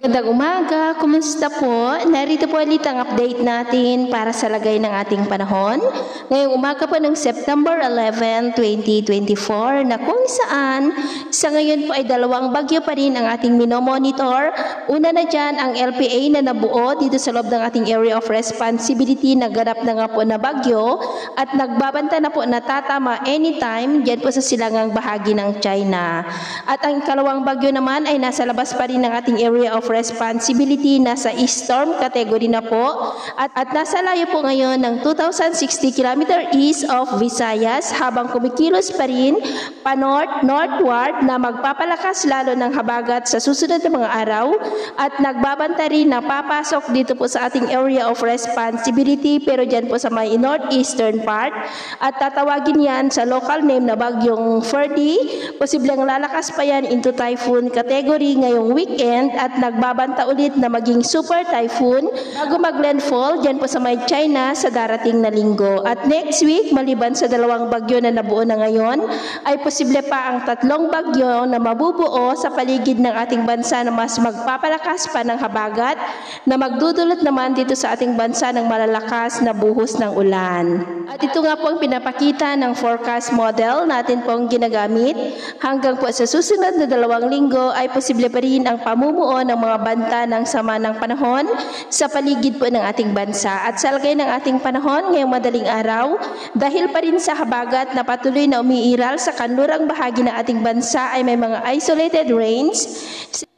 Magandang umaga, kumusta po? Narito po ulit ang update natin para sa lagay ng ating panahon. Ngayong umaga po ng September 11, 2024 na kung saan sa ngayon po ay dalawang bagyo pa rin ang ating minomonitor. Una na dyan ang LPA na nabuo dito sa loob ng ating area of responsibility na ganap na nga po na bagyo at nagbabanta na po na tatama anytime dyan po sa silangang bahagi ng China. At ang ikalawang bagyo naman ay nasa labas pa rin ng ating area of responsibility, nasa storm category na po at nasa layo po ngayon ng 2,060 km east of Visayas habang kumikilos pa rin pa-northward na magpapalakas lalo ng habagat sa susunod na mga araw at nagbabanta rin na papasok dito po sa ating area of responsibility pero dyan po sa may northeastern part at tatawagin yan sa local name na bagyong Ferdy. Posibleng lalakas pa yan into typhoon category ngayong weekend at nagbabanta ulit na maging super typhoon bago mag-landfall dyan po sa may China sa darating na linggo. At next week, maliban sa dalawang bagyo na nabuo na ngayon, ay posible pa ang tatlong bagyo na mabubuo sa paligid ng ating bansa na mas magpapalakas pa ng habagat na magdudulot naman dito sa ating bansa ng malalakas na buhos ng ulan. At ito nga po ang pinapakita ng forecast model natin pong ginagamit. Hanggang po sa susunod na dalawang linggo ay posible pa rin ang pamumuo ng mga banta ng sama ng panahon sa paligid po ng ating bansa. At sa lagay ng ating panahon ngayong madaling araw, dahil pa rin sa habagat na patuloy na umiiral sa kanlurang bahagi ng ating bansa ay may mga isolated rains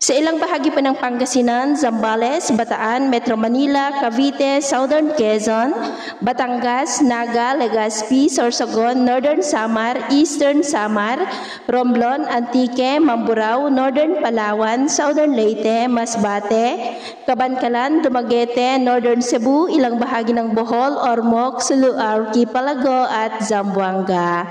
sa ilang bahagi po ng Pangasinan, Zambales, Bataan, Metro Manila, Cavite, Southern Quezon, Batangas, Naga, Legazpi, Sorsogon, Northern Samar, Eastern Samar, Romblon, Antique, Mamburao, Northern Palawan, Southern Leyte, Masbate, Cabancalan, Dumaguete, Northern Cebu, ilang bahagi ng Bohol, Ormoc, Sulu, Archipelago at Zamboanga.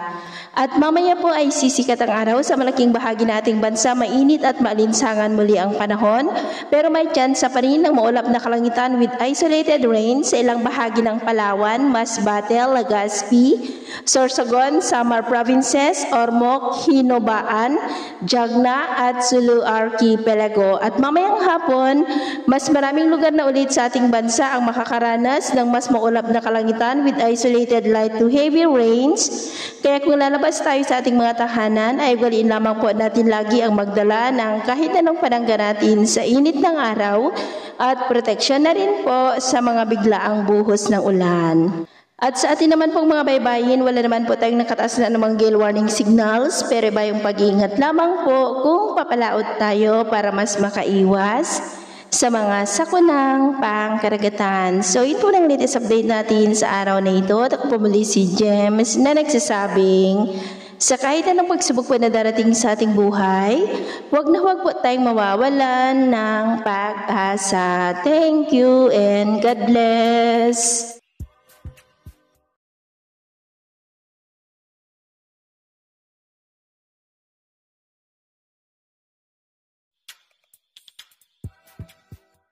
At mamaya po ay sisikat ang araw sa malaking bahagi nating bansa, mainit at maalinsangan muli ang panahon. Pero may tsansa pa rin ng maulap na kalangitan with isolated rain sa ilang bahagi ng Palawan, Masbate, Legazpi, Sorsogon, Samar Provinces, Ormoc, Hinobaan, Jagna at Sulu Archipelago. At mamayang hapon, mas maraming lugar na ulit sa ating bansa ang makakaranas ng mas maulap na kalangitan with isolated light to heavy rains. Kaya kung lalabas tayo sa ating mga tahanan, ay ugaliin lamang po natin lagi ang magdala ng kahit anong panangga natin sa init ng araw at proteksyon na rin po sa mga biglaang buhos ng ulan. At sa atin naman pong mga baybayin, wala naman po tayong nakataas na namang gale warning signals, pero iba yung pag-iingat lamang po kung papalaot tayo para mas makaiwas sa mga sakunang pangkaragatan. So ito lang latest update natin sa araw na ito. At ako po muli si James na nagsasabing sa kahit anong pagsubok po na darating sa ating buhay, huwag na huwag po tayong mawawalan ng pag-asa. Thank you and God bless.